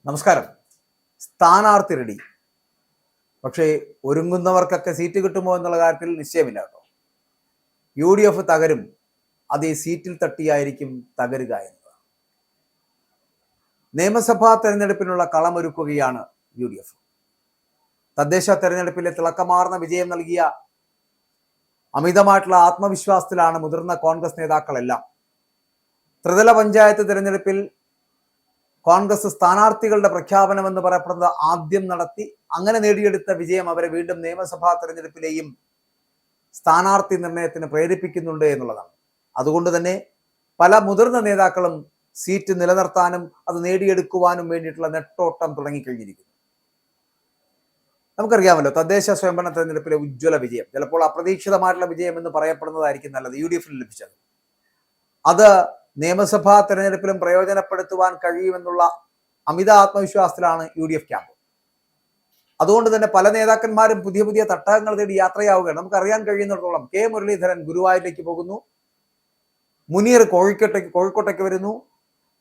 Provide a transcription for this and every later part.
നമസ്കാരം. സ്ഥാനാർത്ഥി റെഡി, പക്ഷേ ഒരുങ്ങുന്നവർക്കൊക്കെ സീറ്റ് കിട്ടുമോ എന്നുള്ള കാര്യത്തിൽ നിശ്ചയമില്ല കേട്ടോ. UDF തകരും, അത് ഈ സീറ്റിൽ തട്ടിയായിരിക്കും തകരുക എന്നതാണ്. നിയമസഭാ തെരഞ്ഞെടുപ്പിനുള്ള കളമൊരുക്കുകയാണ് UDF. തദ്ദേശ തെരഞ്ഞെടുപ്പിലെ തിളക്കമാർന്ന വിജയം നൽകിയ അമിതമായിട്ടുള്ള ആത്മവിശ്വാസത്തിലാണ് മുതിർന്ന കോൺഗ്രസ് നേതാക്കളെല്ലാം. ത്രിതല പഞ്ചായത്ത് തെരഞ്ഞെടുപ്പിൽ കോൺഗ്രസ് സ്ഥാനാർത്ഥികളുടെ പ്രഖ്യാപനം എന്ന് പറയപ്പെടുന്നത് ആദ്യം നടത്തി. അങ്ങനെ നേടിയെടുത്ത വിജയം അവരെ വീണ്ടും നിയമസഭാ തെരഞ്ഞെടുപ്പിലെയും സ്ഥാനാർത്ഥി നിർണയത്തിന് പ്രേരിപ്പിക്കുന്നുണ്ട് എന്നുള്ളതാണ്. അതുകൊണ്ട് തന്നെ പല മുതിർന്ന നേതാക്കളും സീറ്റ് നിലനിർത്താനും അത് നേടിയെടുക്കുവാനും വേണ്ടിയിട്ടുള്ള നെട്ടോട്ടം തുടങ്ങിക്കഴിഞ്ഞിരിക്കുന്നു. നമുക്കറിയാമല്ലോ, തദ്ദേശ സ്വയംഭരണ തെരഞ്ഞെടുപ്പിലെ ഉജ്ജ്വല വിജയം, ചിലപ്പോൾ അപ്രതീക്ഷിതമായിട്ടുള്ള വിജയം എന്ന് പറയപ്പെടുന്നതായിരിക്കും നല്ലത്, UDF ലഭിച്ചത്. അത് നിയമസഭാ തെരഞ്ഞെടുപ്പിലും പ്രയോജനപ്പെടുത്തുവാൻ കഴിയുമെന്നുള്ള അമിത ആത്മവിശ്വാസത്തിലാണ് UDF ക്യാമ്പ്. അതുകൊണ്ട് തന്നെ പല നേതാക്കന്മാരും പുതിയ പുതിയ തട്ടകങ്ങൾ തേടി യാത്രയാവുകയാണ്. നമുക്കറിയാൻ കഴിയുന്നിടത്തോളം K മുരളീധരൻ ഗുരുവായൂരിലേക്ക് പോകുന്നു, മുനീർ കോഴിക്കോട്ടേക്ക് വരുന്നു,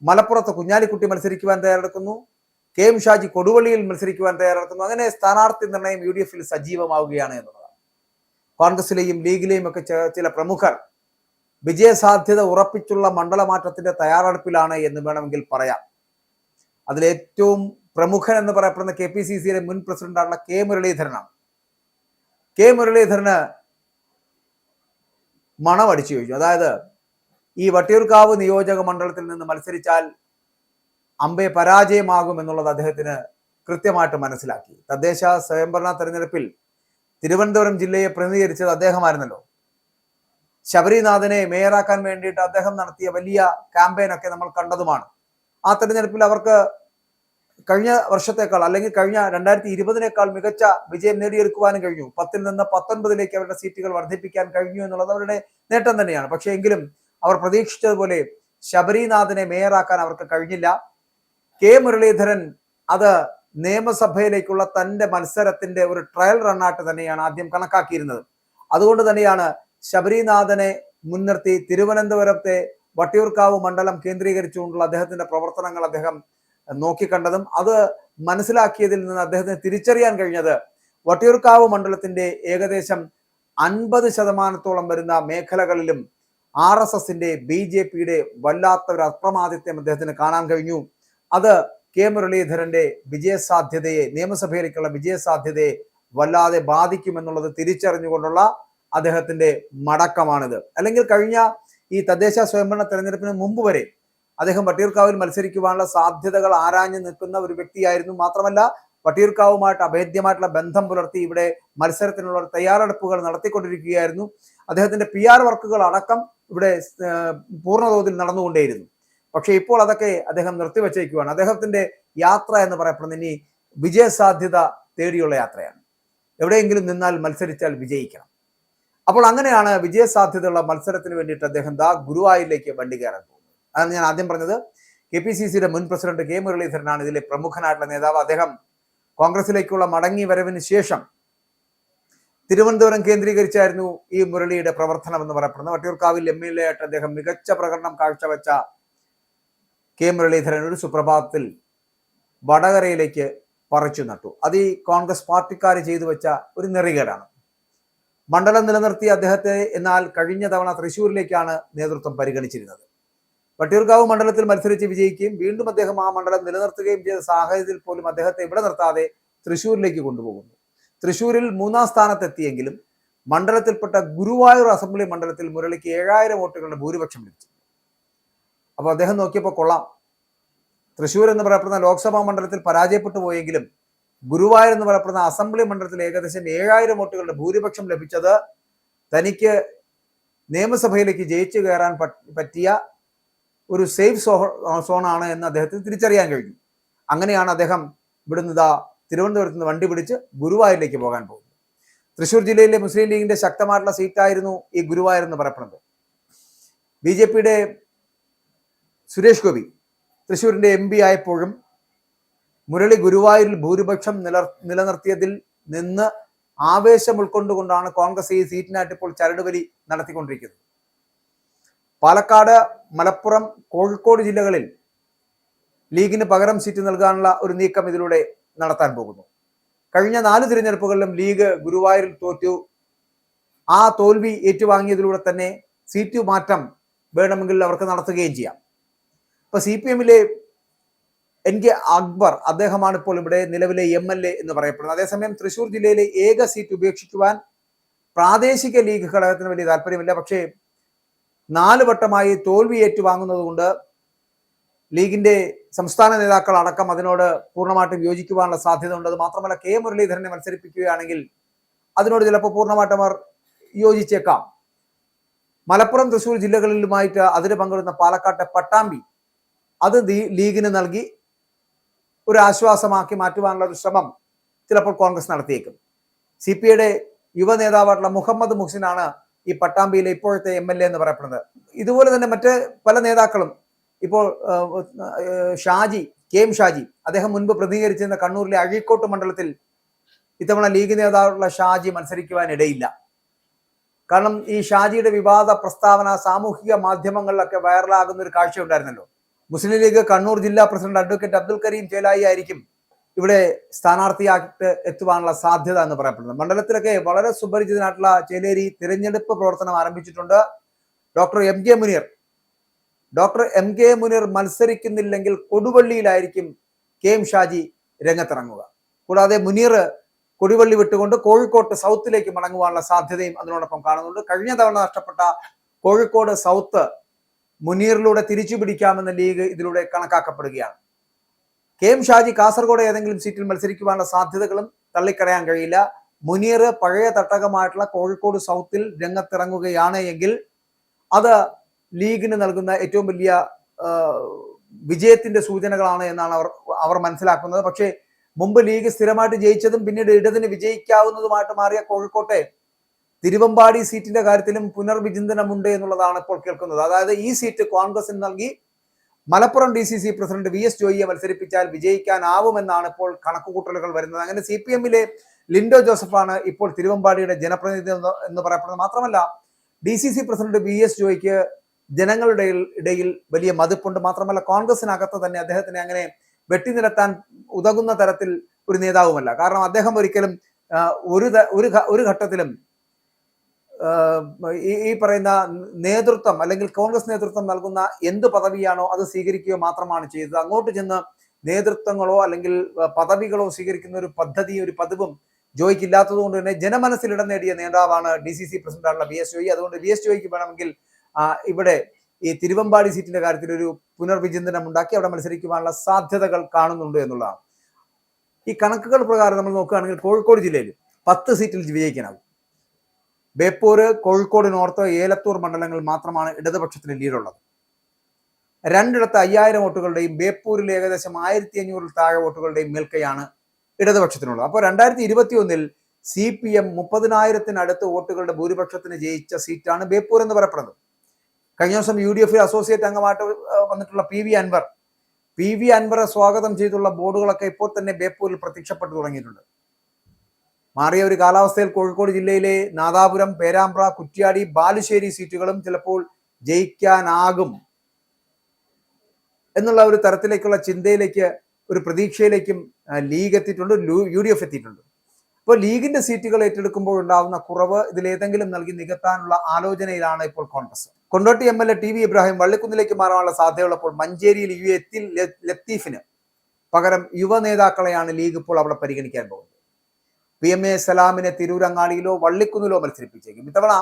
മലപ്പുറത്ത് കുഞ്ഞാലിക്കുട്ടി മത്സരിക്കുവാൻ തയ്യാറെടുക്കുന്നു, KM ഷാജി കൊടുവള്ളിയിൽ മത്സരിക്കുവാൻ തയ്യാറെടുക്കുന്നു. അങ്ങനെ സ്ഥാനാർത്ഥി നിർണയം UDF സജീവമാവുകയാണ് എന്നുള്ളതാണ്. കോൺഗ്രസിലെയും ലീഗിലെയും ഒക്കെ ചില പ്രമുഖർ വിജയസാധ്യത ഉറപ്പിച്ചുള്ള മണ്ഡലമാറ്റത്തിന്റെ തയ്യാറെടുപ്പിലാണ് എന്ന് വേണമെങ്കിൽ പറയാം. അതിലേറ്റവും പ്രമുഖൻ എന്ന് പറയപ്പെടുന്ന KPCCയുടെ മുൻ പ്രസിഡന്റാണ് K മുരളീധരനാണ്. K മുരളീധരന് മണമടിച്ചു ചോദിച്ചു. അതായത്, ഈ വട്ടിയൂർക്കാവ് നിയോജക മണ്ഡലത്തിൽ നിന്ന് മത്സരിച്ചാൽ അമ്പെ പരാജയമാകും എന്നുള്ളത് അദ്ദേഹത്തിന് കൃത്യമായിട്ട് മനസ്സിലാക്കി. തദ്ദേശ സ്വയംഭരണ തെരഞ്ഞെടുപ്പിൽ തിരുവനന്തപുരം ജില്ലയെ പ്രതിനിധീകരിച്ചത് അദ്ദേഹമായിരുന്നല്ലോ. ശബരിനാഥനെ മേയറാക്കാൻ വേണ്ടിയിട്ട് അദ്ദേഹം നടത്തിയ വലിയ ക്യാമ്പയിനൊക്കെ നമ്മൾ കണ്ടതുമാണ്. ആ തെരഞ്ഞെടുപ്പിൽ അവർക്ക് കഴിഞ്ഞ വർഷത്തേക്കാൾ, അല്ലെങ്കിൽ കഴിഞ്ഞ 2020 മികച്ച വിജയം നേടിയെടുക്കുവാനും കഴിഞ്ഞു. 10-ൽ നിന്ന് 19 അവരുടെ സീറ്റുകൾ വർദ്ധിപ്പിക്കാൻ കഴിഞ്ഞു എന്നുള്ളത് അവരുടെ നേട്ടം തന്നെയാണ്. പക്ഷേ എങ്കിലും അവർ പ്രതീക്ഷിച്ചതുപോലെ ശബരിനാഥനെ മേയറാക്കാൻ അവർക്ക് കഴിഞ്ഞില്ല. K മുരളീധരൻ അത് നിയമസഭയിലേക്കുള്ള തന്റെ മത്സരത്തിന്റെ ഒരു ട്രയൽ റണ്ണായിട്ട് തന്നെയാണ് ആദ്യം കണക്കാക്കിയിരുന്നത്. അതുകൊണ്ട് തന്നെയാണ് ശബരിനാഥനെ മുൻനിർത്തി തിരുവനന്തപുരത്തെ വട്ടിയൂർക്കാവ് മണ്ഡലം കേന്ദ്രീകരിച്ചുകൊണ്ടുള്ള അദ്ദേഹത്തിന്റെ പ്രവർത്തനങ്ങൾ അദ്ദേഹം നോക്കിക്കണ്ടതും അത് മനസ്സിലാക്കിയതിൽ നിന്ന് അദ്ദേഹത്തിന് തിരിച്ചറിയാൻ കഴിഞ്ഞത് വട്ടിയൂർക്കാവ് മണ്ഡലത്തിന്റെ ഏകദേശം 50% വരുന്ന മേഖലകളിലും RSSന്റെ BJPയുടെ വല്ലാത്ത ഒരു അപ്രമാദിത്യം അദ്ദേഹത്തിന് കാണാൻ കഴിഞ്ഞു. അത് K മുരളീധരന്റെ വിജയസാധ്യതയെ, നിയമസഭയിലേക്കുള്ള വിജയസാധ്യതയെ വല്ലാതെ ബാധിക്കുമെന്നുള്ളത് തിരിച്ചറിഞ്ഞുകൊണ്ടുള്ള അദ്ദേഹത്തിന്റെ മടക്കമാണിത്. അല്ലെങ്കിൽ കഴിഞ്ഞ ഈ തദ്ദേശ സ്വയംഭരണ തെരഞ്ഞെടുപ്പിന് മുമ്പ് വരെ അദ്ദേഹം വട്ടിയൂർക്കാവിൽ മത്സരിക്കുവാനുള്ള സാധ്യതകൾ ആരാഞ്ഞു നിൽക്കുന്ന ഒരു വ്യക്തിയായിരുന്നു. മാത്രമല്ല, വട്ടിയൂർക്കാവുമായിട്ട് അഭേദ്യമായിട്ടുള്ള ബന്ധം പുലർത്തി ഇവിടെ മത്സരത്തിനുള്ള തയ്യാറെടുപ്പുകൾ നടത്തിക്കൊണ്ടിരിക്കുകയായിരുന്നു. അദ്ദേഹത്തിന്റെ PR വർക്കുകൾ അടക്കം ഇവിടെ പൂർണ്ണതോതിൽ നടന്നുകൊണ്ടേയിരുന്നു. പക്ഷെ ഇപ്പോൾ അതൊക്കെ അദ്ദേഹം നിർത്തിവെച്ചേക്കുവാണ്. അദ്ദേഹത്തിന്റെ യാത്ര എന്ന് പറയപ്പെടുന്നത് ഇനി വിജയസാധ്യത തേടിയുള്ള യാത്രയാണ്. എവിടെയെങ്കിലും നിന്നാൽ മത്സരിച്ചാൽ വിജയിക്കണം. അപ്പോൾ അങ്ങനെയാണ് വിജയസാധ്യതയുള്ള മത്സരത്തിന് വേണ്ടിയിട്ട് അദ്ദേഹം ഗുരുവായൂരിലേക്ക് വണ്ടി കയറാൻ പോകുന്നത്. അതാണ് ഞാൻ ആദ്യം പറഞ്ഞത്. KPCCയുടെ മുൻ പ്രസിഡന്റ് K മുരളീധരനാണ് ഇതിലെ പ്രമുഖനായിട്ടുള്ള നേതാവ്. അദ്ദേഹം കോൺഗ്രസിലേക്കുള്ള മടങ്ങി വരവിന് ശേഷം തിരുവനന്തപുരം കേന്ദ്രീകരിച്ചായിരുന്നു ഈ മുരളിയുടെ പ്രവർത്തനം എന്ന് പറയപ്പെടുന്നത്. വട്ടിയൂർക്കാവിൽ MLA ആയിട്ട് അദ്ദേഹം മികച്ച പ്രകടനം കാഴ്ചവെച്ച K മുരളീധരൻ ഒരു സുപ്രഭാതത്തിൽ വടകരയിലേക്ക് പറിച്ചു നട്ടു. അത് ഈ കോൺഗ്രസ് പാർട്ടിക്കാർ ചെയ്തു വെച്ച ഒരു നെറികേടാണ്. മണ്ഡലം നിലനിർത്തിയ അദ്ദേഹത്തെ എന്നാൽ കഴിഞ്ഞ തവണ തൃശ്ശൂരിലേക്കാണ് നേതൃത്വം പരിഗണിച്ചിരുന്നത്. വട്ടിയൂർക്കാവ് മണ്ഡലത്തിൽ മത്സരിച്ച് വിജയിക്കുകയും വീണ്ടും അദ്ദേഹം ആ മണ്ഡലം നിലനിർത്തുകയും ചെയ്ത സാഹചര്യത്തിൽ പോലും അദ്ദേഹത്തെ ഇവിടെ നിർത്താതെ തൃശ്ശൂരിലേക്ക് കൊണ്ടുപോകുന്നു. തൃശ്ശൂരിൽ 3-ാം സ്ഥാനത്തെത്തിയെങ്കിലും മണ്ഡലത്തിൽപ്പെട്ട ഗുരുവായൂർ അസംബ്ലി മണ്ഡലത്തിൽ മുരളിക്ക് 7000 വോട്ടുകളുടെ ഭൂരിപക്ഷം ലഭിച്ചു. അപ്പോൾ അദ്ദേഹം നോക്കിയപ്പോൾ കൊള്ളാം, തൃശ്ശൂർ എന്ന് പറയപ്പെടുന്ന ലോക്സഭാ മണ്ഡലത്തിൽ പരാജയപ്പെട്ടു പോയെങ്കിലും ഗുരുവായൂർ എന്ന് പറയപ്പെടുന്ന അസംബ്ലി മണ്ഡലത്തിൽ ഏകദേശം 7000 വോട്ടുകളുടെ ഭൂരിപക്ഷം ലഭിച്ചത് തനിക്ക് നിയമസഭയിലേക്ക് ജയിച്ചു കയറാൻ പറ്റിയ ഒരു സേഫ് സോണാണ് എന്ന് അദ്ദേഹത്തിന് തിരിച്ചറിയാൻ കഴിഞ്ഞു. അങ്ങനെയാണ് അദ്ദേഹം ഇവിടുന്ന് തിരുവനന്തപുരത്ത് നിന്ന് വണ്ടി പിടിച്ച് ഗുരുവായൂരിലേക്ക് പോകാൻ പോകുന്നത്. തൃശ്ശൂർ ജില്ലയിലെ മുസ്ലിം ലീഗിന്റെ ശക്തമായിട്ടുള്ള സീറ്റായിരുന്നു ഈ ഗുരുവായൂർ എന്ന് പറയപ്പെടുന്നത്. BJPയുടെ സുരേഷ് ഗോപി തൃശ്ശൂരിന്റെ MP ആയപ്പോഴും മുരളി ഗുരുവായൂരിൽ ഭൂരിപക്ഷം നിലനിർത്തിയതിൽ നിന്ന് ആവേശം ഉൾക്കൊണ്ടുകൊണ്ടാണ് കോൺഗ്രസ് ഈ സീറ്റിനായിട്ട് ഇപ്പോൾ ചരടുവലി നടത്തിക്കൊണ്ടിരിക്കുന്നത്. പാലക്കാട്, മലപ്പുറം, കോഴിക്കോട് ജില്ലകളിൽ ലീഗിന് പകരം സീറ്റ് നൽകാനുള്ള ഒരു നീക്കം ഇതിലൂടെ നടത്താൻ പോകുന്നു. കഴിഞ്ഞ 4 തിരഞ്ഞെടുപ്പുകളിലും ലീഗ് ഗുരുവായൂരിൽ തോറ്റു. ആ തോൽവി ഏറ്റുവാങ്ങിയതിലൂടെ തന്നെ സീറ്റ് മാറ്റം വേണമെങ്കിൽ അവർക്ക് നടത്തുകയും ചെയ്യാം. ഇപ്പൊ CPM-ലെ NK അക്ബർ അദ്ദേഹമാണ് ഇപ്പോൾ ഇവിടെ നിലവിലെ MLA എന്ന് പറയപ്പെടുന്നത്. അതേസമയം തൃശൂർ ജില്ലയിലെ ഏക സീറ്റ് ഉപേക്ഷിക്കുവാൻ പ്രാദേശിക ലീഗ് ഘടകത്തിന് വലിയ താല്പര്യമില്ല. പക്ഷേ 4 വട്ടമായി തോൽവി ഏറ്റുവാങ്ങുന്നത് കൊണ്ട് ലീഗിന്റെ സംസ്ഥാന നേതാക്കൾ അടക്കം അതിനോട് പൂർണ്ണമായിട്ടും യോജിക്കുവാനുള്ള സാധ്യത ഉണ്ട്. അത് മാത്രമല്ല K മുരളീധരനെ മത്സരിപ്പിക്കുകയാണെങ്കിൽ അതിനോട് ചിലപ്പോൾ പൂർണ്ണമായിട്ടും അവർ യോജിച്ചേക്കാം. മലപ്പുറം തൃശൂർ ജില്ലകളിലുമായിട്ട് അതിര് പങ്കിടുന്ന പാലക്കാട്ടെ പട്ടാമ്പി അത് ലീഗിന് നൽകി ഒരു ആശ്വാസമാക്കി മാറ്റുവാനുള്ള ഒരു ശ്രമം ചിലപ്പോൾ കോൺഗ്രസ് നടത്തിയേക്കും. CPI-യുടെ യുവ നേതാവായിട്ടുള്ള മുഹമ്മദ് മുഹ്സിനാണ് ഈ പട്ടാമ്പിയിലെ ഇപ്പോഴത്തെ MLA എന്ന് പറയപ്പെടുന്നത്. ഇതുപോലെ തന്നെ മറ്റ് പല നേതാക്കളും ഇപ്പോൾ ഷാജി KM ഷാജി അദ്ദേഹം മുൻപ് പ്രതിനിധീകരിച്ചിരുന്ന കണ്ണൂരിലെ അഴീക്കോട്ട് മണ്ഡലത്തിൽ ഇത്തവണ ലീഗ് നേതാവുള്ള ഷാജി മത്സരിക്കുവാൻ ഇടയില്ല. കാരണം ഈ ഷാജിയുടെ വിവാദ പ്രസ്താവന സാമൂഹിക മാധ്യമങ്ങളിലൊക്കെ വൈറലാകുന്ന ഒരു കാഴ്ച ഉണ്ടായിരുന്നല്ലോ. മുസ്ലിം ലീഗ് കണ്ണൂർ ജില്ലാ പ്രസിഡന്റ് അഡ്വക്കേറ്റ് അബ്ദുൽ കരീം ചേലായി ആയിരിക്കും ഇവിടെ സ്ഥാനാർത്ഥിയായിട്ട് എത്തുവാനുള്ള സാധ്യത എന്ന് പറയപ്പെടുന്നത്. മണ്ഡലത്തിലൊക്കെ വളരെ സുപരിചിതനായിട്ടുള്ള ചേലേരി തിരഞ്ഞെടുപ്പ് പ്രവർത്തനം ആരംഭിച്ചിട്ടുണ്ട്. ഡോക്ടർ എം കെ മുനീർ മത്സരിക്കുന്നില്ലെങ്കിൽ കൊടുവള്ളിയിലായിരിക്കും KM ഷാജി രംഗത്തിറങ്ങുക. കൂടാതെ മുനീർ കൊടുവള്ളി വിട്ടുകൊണ്ട് കോഴിക്കോട്ട് സൗത്തിലേക്ക് മടങ്ങുവാനുള്ള സാധ്യതയും അതിനോടൊപ്പം കാണുന്നുണ്ട്. കഴിഞ്ഞ തവണ നഷ്ടപ്പെട്ട കോഴിക്കോട് സൗത്ത് മുനീറിലൂടെ തിരിച്ചു പിടിക്കാമെന്ന ലീഗ് ഇതിലൂടെ കണക്കാക്കപ്പെടുകയാണ്. KM ഷാജി കാസർഗോഡ് ഏതെങ്കിലും സീറ്റിൽ മത്സരിക്കുവാനുള്ള സാധ്യതകളും തള്ളിക്കളയാൻ കഴിയില്ല. മുനീർ പഴയ തട്ടകമായിട്ടുള്ള കോഴിക്കോട് സൗത്തിൽ രംഗത്തിറങ്ങുകയാണ് എങ്കിൽ അത് ലീഗിന് നൽകുന്ന ഏറ്റവും വലിയ വിജയത്തിന്റെ സൂചനകളാണ് എന്നാണ് അവർ മനസ്സിലാക്കുന്നത്. പക്ഷേ മുമ്പ് ലീഗ് സ്ഥിരമായിട്ട് ജയിച്ചതും പിന്നീട് ഇടതിന് വിജയിക്കാവുന്നതുമായിട്ട് മാറിയ കോഴിക്കോട്ടെ തിരുവമ്പാടി സീറ്റിന്റെ കാര്യത്തിലും പുനർവിചിന്തനമുണ്ട് എന്നുള്ളതാണ് ഇപ്പോൾ കേൾക്കുന്നത്. അതായത് ഈ സീറ്റ് കോൺഗ്രസിന് നൽകി മലപ്പുറം DCC പ്രസിഡന്റ് VS ജോയിയെ മത്സരിപ്പിച്ചാൽ വിജയിക്കാനാവുമെന്നാണ് ഇപ്പോൾ കണക്കുകൂട്ടലുകൾ വരുന്നത്. അങ്ങനെ CPM-ലെ ലിൻഡോ ജോസഫാണ് ഇപ്പോൾ തിരുവമ്പാടിയുടെ ജനപ്രതിനിധി എന്ന് പറയപ്പെടുന്നത്. മാത്രമല്ല DCC പ്രസിഡന്റ് VS ജോയിക്ക് ജനങ്ങളുടെ ഇടയിൽ വലിയ മതിപ്പുണ്ട്. മാത്രമല്ല കോൺഗ്രസിനകത്ത് തന്നെ അദ്ദേഹത്തിനെ അങ്ങനെ വെട്ടിനിരത്താൻ ഉതകുന്ന തരത്തിൽ ഒരു നേതാവുമല്ല. കാരണം അദ്ദേഹം ഒരിക്കലും ഒരു ഘട്ടത്തിലും ഈ പറയുന്ന നേതൃത്വം അല്ലെങ്കിൽ കോൺഗ്രസ് നേതൃത്വം നൽകുന്ന എന്ത് പദവിയാണോ അത് സ്വീകരിക്കുകയോ മാത്രമാണ് ചെയ്തത്. അങ്ങോട്ട് ചെന്ന് നേതൃത്വങ്ങളോ അല്ലെങ്കിൽ പദവികളോ സ്വീകരിക്കുന്ന ഒരു പദ്ധതി ഒരു പതിവും ജോയിക്ക് ഇല്ലാത്തത് കൊണ്ട് തന്നെ ജനമനസ്സിൽ ഇടം നേടിയ നേതാവാണ് DCC പ്രസിഡന്റായിട്ടുള്ള VS ജോയി. അതുകൊണ്ട് VS ജോയിക്ക് വേണമെങ്കിൽ ഇവിടെ ഈ തിരുവമ്പാടി സീറ്റിന്റെ കാര്യത്തിൽ ഒരു പുനർവിചിന്തനം ഉണ്ടാക്കി അവിടെ മത്സരിക്കുവാനുള്ള സാധ്യതകൾ കാണുന്നുണ്ട് എന്നുള്ളതാണ്. ഈ കണക്കുകൾ പ്രകാരം നമ്മൾ നോക്കുകയാണെങ്കിൽ കോഴിക്കോട് ജില്ലയിൽ 10 സീറ്റിൽ വിജയിക്കാനാകും. ബേപ്പൂര്, കോഴിക്കോട് നോർത്ത്, ഏലത്തൂർ മണ്ഡലങ്ങൾ മാത്രമാണ് ഇടതുപക്ഷത്തിന് ലീഡുള്ളത്. 2 ഇടത്ത് 5000 വോട്ടുകളുടെയും ബേപ്പൂരിൽ ഏകദേശം 1500 താഴെ വോട്ടുകളുടെയും മേൽക്കൈയാണ് ഇടതുപക്ഷത്തിനുള്ളത്. അപ്പോൾ 2021 CPM 30,000-അടുത്ത് വോട്ടുകളുടെ ഭൂരിപക്ഷത്തിന് ജയിച്ച സീറ്റാണ് ബേപ്പൂർ എന്ന് പറയപ്പെടുന്നത്. കഴിഞ്ഞ ദിവസം UDF അസോസിയേറ്റ് അംഗമായിട്ട് വന്നിട്ടുള്ള PV അൻവറെ സ്വാഗതം ചെയ്തുള്ള ബോർഡുകളൊക്കെ ഇപ്പോൾ തന്നെ ബേപ്പൂരിൽ പ്രത്യക്ഷപ്പെട്ടു തുടങ്ങിയിട്ടുണ്ട്. മാറിയ ഒരു കാലാവസ്ഥയിൽ കോഴിക്കോട് ജില്ലയിലെ നാദാപുരം, പേരാമ്പ്ര, കുറ്റ്യാടി, ബാലുശ്ശേരി സീറ്റുകളും ചിലപ്പോൾ ജയിക്കാനാകും എന്നുള്ള ഒരു തരത്തിലേക്കുള്ള ചിന്തയിലേക്ക് ഒരു പ്രതീക്ഷയിലേക്കും ലീഗ് എത്തിയിട്ടുണ്ട്, UDF എത്തിയിട്ടുണ്ട്. ഇപ്പോൾ ലീഗിന്റെ സീറ്റുകൾ ഏറ്റെടുക്കുമ്പോൾ ഉണ്ടാവുന്ന കുറവ് ഇതിലേതെങ്കിലും നൽകി നികത്താനുള്ള ആലോചനയിലാണ് ഇപ്പോൾ കോൺഗ്രസ്. കൊണ്ടോട്ടി MLA TV ഇബ്രാഹിം വള്ളിക്കുന്നിലേക്ക് മാറാനുള്ള സാധ്യതയുള്ളപ്പോൾ മഞ്ചേരിയിൽ ലത്തീഫിന് പകരം യുവ നേതാക്കളെയാണ് ലീഗ് ഇപ്പോൾ അവിടെ പരിഗണിക്കാൻ പോകുന്നത്. PMA സലാമിനെ തിരൂരങ്ങാടിയിലോ വള്ളിക്കുന്നിലോ മത്സരിപ്പിച്ചേക്കും. ഇത്തവണ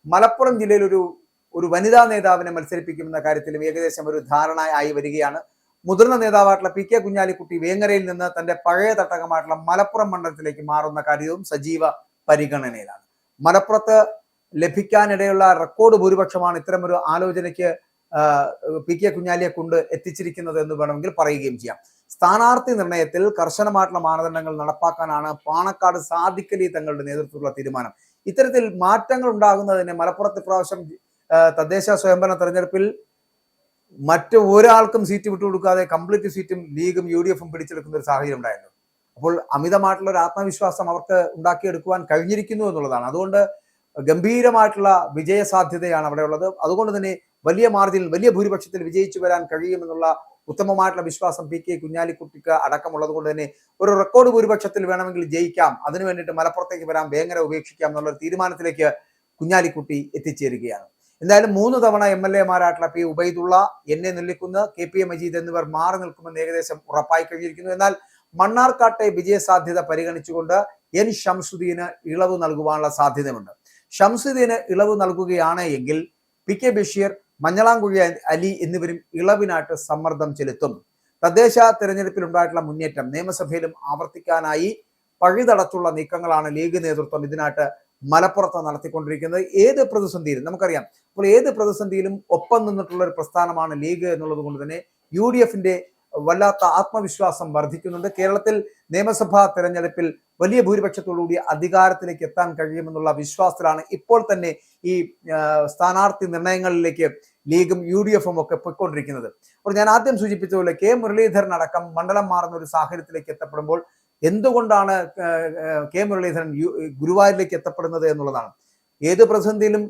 മലപ്പുറം ജില്ലയിൽ ഒരു വനിതാ നേതാവിനെ മത്സരിപ്പിക്കുമെന്ന കാര്യത്തിലും ഏകദേശം ഒരു ധാരണ ആയി വരികയാണ്. മുതിർന്ന നേതാവായിട്ടുള്ള PK കുഞ്ഞാലിക്കുട്ടി വേങ്ങരയിൽ നിന്ന് തന്റെ പഴയ തട്ടകമായിട്ടുള്ള മലപ്പുറം മണ്ഡലത്തിലേക്ക് മാറുന്ന കാര്യവും സജീവ പരിഗണനയിലാണ്. മലപ്പുറത്ത് ലഭിക്കാനിടയുള്ള റെക്കോർഡ് ഭൂരിപക്ഷമാണ് ഇത്തരമൊരു ആലോചനയ്ക്ക് PK കുഞ്ഞാലിയെ കൊണ്ട് എത്തിച്ചിരിക്കുന്നത് എന്ന് വേണമെങ്കിൽ പറയുകയും ചെയ്യാം. സ്ഥാനാർത്ഥി നിർണയത്തിൽ കർശനമായിട്ടുള്ള മാനദണ്ഡങ്ങൾ നടപ്പാക്കാനാണ് പാണക്കാട് സാദിഖ് അലി തങ്ങളുടെ നേതൃത്വത്തിലുള്ള തീരുമാനം. ഇത്തരത്തിൽ മാറ്റങ്ങൾ ഉണ്ടാകുന്നതിന് മലപ്പുറത്ത് ഇപ്രാവശ്യം തദ്ദേശ സ്വയംഭരണ തെരഞ്ഞെടുപ്പിൽ മറ്റു ഒരാൾക്കും സീറ്റ് വിട്ടുകൊടുക്കാതെ കംപ്ലീറ്റ് സീറ്റും ലീഗും UDF-ഉം പിടിച്ചെടുക്കുന്ന ഒരു സാഹചര്യം ഉണ്ടായിരുന്നു. അപ്പോൾ അമിതമായിട്ടുള്ള ഒരു ആത്മവിശ്വാസം അവർക്ക് ഉണ്ടാക്കിയെടുക്കുവാൻ കഴിഞ്ഞിരിക്കുന്നു എന്നുള്ളതാണ്. അതുകൊണ്ട് ഗംഭീരമായിട്ടുള്ള വിജയ സാധ്യതയാണ് അവിടെ ഉള്ളത്. അതുകൊണ്ട് തന്നെ വലിയ മാർജിനിൽ വലിയ ഭൂരിപക്ഷത്തിൽ വിജയിച്ചു വരാൻ കഴിയുമെന്നുള്ള ഉത്തമമായിട്ടുള്ള വിശ്വാസം പി.കെ. കുഞ്ഞാലിക്കുട്ടിക്ക് അടക്കമുള്ളത് കൊണ്ട് തന്നെ ഒരു റെക്കോർഡ് ഭൂരിപക്ഷത്തിൽ വേണമെങ്കിൽ ജയിക്കാം, അതിനു വേണ്ടിയിട്ട് മലപ്പുറത്തേക്ക് വരാം, വേങ്ങര ഉപേക്ഷിക്കാം എന്നുള്ളൊരു തീരുമാനത്തിലേക്ക് കുഞ്ഞാലിക്കുട്ടി എത്തിച്ചേരുകയാണ്. എന്തായാലും 3 തവണ MLA-മാരായിട്ടുള്ള പി ഉബൈദുള്ള, എന്നെ നെല്ലിക്കുന്ന്, KPA മജീദ് എന്നിവർ മാറി നിൽക്കുമെന്ന് ഏകദേശം ഉറപ്പായി കഴിഞ്ഞിരിക്കുന്നു. എന്നാൽ മണ്ണാർക്കാട്ടെ വിജയസാധ്യത പരിഗണിച്ചുകൊണ്ട് N ഷംസുദ്ദീന് ഇളവ് നൽകുവാനുള്ള സാധ്യതയുണ്ട്. ഷംസുദ്ദീന് ഇളവ് നൽകുകയാണ് എങ്കിൽ PK ബഷീർ, മഞ്ഞളാംകുഴി അലി എന്നിവരും ഇളവിനായിട്ട് സമ്മർദ്ദം ചെലുത്തും. തദ്ദേശ തെരഞ്ഞെടുപ്പിൽ ഉണ്ടായിട്ടുള്ള മുന്നേറ്റം നിയമസഭയിലും ആവർത്തിക്കാനായി പഴുതടച്ചുള്ള നീക്കങ്ങളാണ് ലീഗ് നേതൃത്വം ഇതിനായിട്ട് മലപ്പുറത്ത് നടത്തിക്കൊണ്ടിരിക്കുന്നത്. ഏത് പ്രതിസന്ധിയിലും നമുക്കറിയാം, അപ്പോൾ ഏത് പ്രതിസന്ധിയിലും ഒപ്പം നിന്നിട്ടുള്ള ഒരു പ്രസ്ഥാനമാണ് ലീഗ് എന്നുള്ളത് കൊണ്ട് തന്നെ UDF-ന്റെ വല്ലാത്ത ആത്മവിശ്വാസം വർദ്ധിക്കുന്നുണ്ട്. കേരളത്തിൽ നിയമസഭാ തെരഞ്ഞെടുപ്പിൽ വലിയ ഭൂരിപക്ഷത്തോടുകൂടി അധികാരത്തിലേക്ക് എത്താൻ കഴിയുമെന്നുള്ള വിശ്വാസത്തിലാണ് ഇപ്പോൾ തന്നെ ഈ സ്ഥാനാർത്ഥി നിർണയങ്ങളിലേക്ക് ലീഗും UDF-ഉം ഒക്കെ പോയിക്കൊണ്ടിരിക്കുന്നത്. അപ്പോൾ ഞാൻ ആദ്യം സൂചിപ്പിച്ച പോലെ K. മുരളീധരൻ അടക്കം മണ്ഡലം മാറുന്ന ഒരു സാഹചര്യത്തിലേക്ക് എത്തപ്പെടുമ്പോൾ എന്തുകൊണ്ടാണ് K. മുരളീധരൻ ഗുരുവായൂരിലേക്ക് എത്തപ്പെടുന്നത് എന്നുള്ളതാണ്. ഏത് പ്രതിസന്ധിയിലും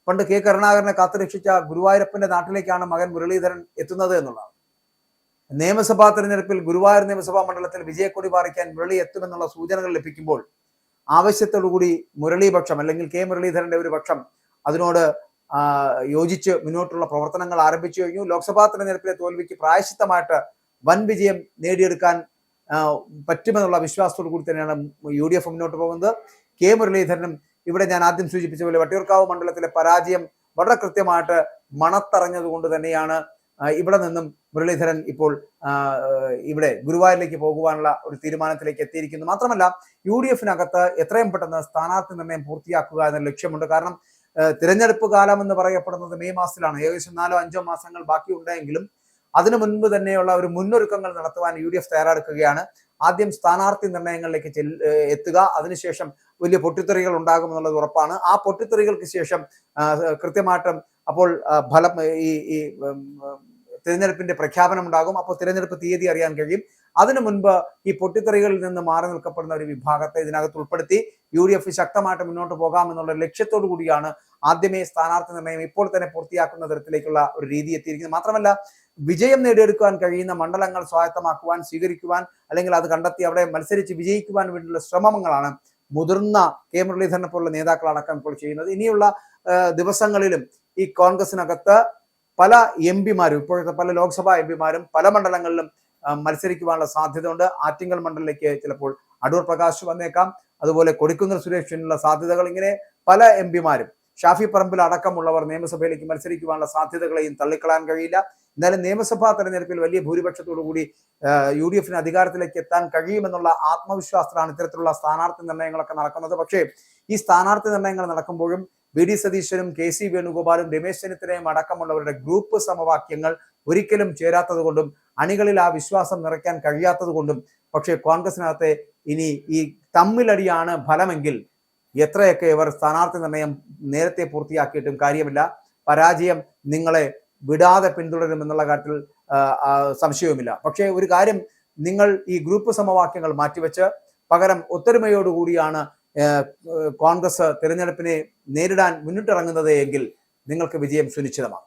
പണ്ട് K. കരുണാകരനെ കാത്തുരക്ഷിച്ച ഗുരുവായൂരപ്പന്റെ നാട്ടിലേക്കാണ് മകൻ മുരളീധരൻ എത്തുന്നത് എന്നുള്ളതാണ്. നിയമസഭാ തെരഞ്ഞെടുപ്പിൽ ഗുരുവായൂർ നിയമസഭാ മണ്ഡലത്തിൽ വിജയക്കൊടി പാറിക്കാൻ മുരളി എത്തുമെന്നുള്ള സൂചനകൾ ലഭിക്കുമ്പോൾ ആവശ്യത്തോടുകൂടി മുരളീപക്ഷം അല്ലെങ്കിൽ K. മുരളീധരന്റെ ഒരു പക്ഷം അതിനോട് യോജിച്ച് മുന്നോട്ടുള്ള പ്രവർത്തനങ്ങൾ ആരംഭിച്ചു കഴിഞ്ഞു. ലോക്സഭാ തെരഞ്ഞെടുപ്പിലെ തോൽവിക്ക് പ്രായശ്ചിത്തമായിട്ട് വൻ വിജയം നേടിയെടുക്കാൻ പറ്റുമെന്നുള്ള വിശ്വാസത്തോടു കൂടി തന്നെയാണ് UDF മുന്നോട്ട് പോകുന്നത്. K. മുരളീധരനും ഇവിടെ ഞാൻ ആദ്യം സൂചിപ്പിച്ച പോലെ വട്ടിയൂർക്കാവ് മണ്ഡലത്തിലെ പരാജയം വളരെ കൃത്യമായിട്ട് മണത്തറിഞ്ഞതുകൊണ്ട് തന്നെയാണ് ഇവിടെ നിന്നും മുരളീധരൻ ഇപ്പോൾ ഇവിടെ ഗുരുവായൂരിലേക്ക് പോകുവാനുള്ള ഒരു തീരുമാനത്തിലേക്ക് എത്തിയിരിക്കുന്നു. മാത്രമല്ല UDF-നകത്ത് എത്രയും പെട്ടെന്ന് സ്ഥാനാർത്ഥി നിർണയം പൂർത്തിയാക്കുക എന്ന ലക്ഷ്യമുണ്ട്. കാരണം തിരഞ്ഞെടുപ്പ് കാലം എന്ന് പറയപ്പെടുന്നത് മെയ് മാസത്തിലാണ്. ഏകദേശം 4-5 മാസങ്ങൾ ബാക്കിയുണ്ടെങ്കിലും അതിനു മുൻപ് തന്നെയുള്ള ഒരു മുന്നൊരുക്കങ്ങൾ നടത്തുവാൻ UDF തയ്യാറെടുക്കുകയാണ്. ആദ്യം സ്ഥാനാർത്ഥി നിർണയങ്ങളിലേക്ക് എത്തുക, അതിനുശേഷം വലിയ പൊട്ടിത്തെറികൾ ഉണ്ടാകുമെന്നുള്ളത് ഉറപ്പാണ്. ആ പൊട്ടിത്തെറികൾക്ക് ശേഷം കൃത്യമായിട്ടും അപ്പോൾ ഫലം ഈ തിരഞ്ഞെടുപ്പിന്റെ പ്രഖ്യാപനം ഉണ്ടാകും. അപ്പോൾ തിരഞ്ഞെടുപ്പ് തീയതി അറിയാൻ കഴിയും. അതിനു മുൻപ് ഈ പൊട്ടിത്തെറികളിൽ നിന്ന് മാറി നിൽക്കപ്പെടുന്ന ഒരു വിഭാഗത്തെ ഇതിനകത്ത് ഉൾപ്പെടുത്തി UDF ശക്തമായിട്ട് മുന്നോട്ട് പോകാമെന്നുള്ള ലക്ഷ്യത്തോടു കൂടിയാണ് ആദ്യമേ സ്ഥാനാർത്ഥി നിർണയം ഇപ്പോൾ തന്നെ പൂർത്തിയാക്കുന്ന തരത്തിലേക്കുള്ള ഒരു രീതി എത്തിയിരിക്കുന്നത്. മാത്രമല്ല വിജയം നേടിയെടുക്കുവാൻ കഴിയുന്ന മണ്ഡലങ്ങൾ സ്വായത്തമാക്കുവാൻ, സ്വീകരിക്കുവാൻ, അല്ലെങ്കിൽ അത് കണ്ടെത്തി അവിടെ മത്സരിച്ച് വിജയിക്കുവാൻ വേണ്ടിയുള്ള ശ്രമങ്ങളാണ് മുതിർന്ന K. മുരളീധരനെ പോലുള്ള നേതാക്കളടക്കം ഇപ്പോൾ ചെയ്യുന്നത്. ഇനിയുള്ള ദിവസങ്ങളിലും ഈ കോൺഗ്രസിനകത്ത് പല MP-മാരും ഇപ്പോഴത്തെ പല ലോക്സഭാ MP-മാരും പല മണ്ഡലങ്ങളിലും മത്സരിക്കുവാനുള്ള സാധ്യതയുണ്ട്. ആറ്റിങ്ങൽ മണ്ഡലത്തിലേക്ക് ചിലപ്പോൾ അടൂർ പ്രകാശ് വന്നേക്കാം, അതുപോലെ കൊടിക്കുന്നിൽ സുരേഷിനുള്ള സാധ്യതകൾ, ഇങ്ങനെ പല MP-മാരും ഷാഫി പറമ്പിൽ അടക്കമുള്ളവർ നിയമസഭയിലേക്ക് മത്സരിക്കുവാനുള്ള സാധ്യതകളെയും തള്ളിക്കളയാൻ കഴിയില്ല. എന്നാലും നിയമസഭാ തെരഞ്ഞെടുപ്പിൽ വലിയ ഭൂരിപക്ഷത്തോടു കൂടി UDF-ന് അധികാരത്തിലേക്ക് എത്താൻ കഴിയുമെന്നുള്ള ആത്മവിശ്വാസത്തിലാണ് ഇത്തരത്തിലുള്ള സ്ഥാനാർത്ഥി നിർണയങ്ങളൊക്കെ നടക്കുന്നത്. പക്ഷേ ഈ സ്ഥാനാർത്ഥി നിർണയങ്ങൾ നടക്കുമ്പോഴും VD സതീശനും KC വേണുഗോപാലും രമേശ് ചെന്നിത്തലയും അടക്കമുള്ളവരുടെ ഗ്രൂപ്പ് സമവാക്യങ്ങൾ ഒരിക്കലും ചേരാത്തത് കൊണ്ടും അണികളിൽ ആ വിശ്വാസം നിറയ്ക്കാൻ കഴിയാത്തത് കൊണ്ടും പക്ഷേ കോൺഗ്രസിനകത്തെ ഇനി ഈ തമ്മിലടിയാണ് ഫലമെങ്കിൽ എത്രയൊക്കെ ഇവർ സ്ഥാനാർത്ഥി നിർണയം നേരത്തെ പൂർത്തിയാക്കിയിട്ടും കാര്യമില്ല. പരാജയം നിങ്ങളെ വിടാതെ പിന്തുടരുമെന്നുള്ള കാര്യത്തിൽ സംശയവുമില്ല. പക്ഷേ ഒരു കാര്യം, നിങ്ങൾ ഈ ഗ്രൂപ്പ് സമവാക്യങ്ങൾ മാറ്റിവെച്ച് പകരം ഒത്തൊരുമയോടുകൂടിയാണ് കോൺഗ്രസ് തിരഞ്ഞെടുപ്പിനെ നേരിടാൻ മുന്നിട്ടിറങ്ങുന്നത് എങ്കിൽ നിങ്ങൾക്ക് വിജയം സുനിശ്ചിതമാണ്.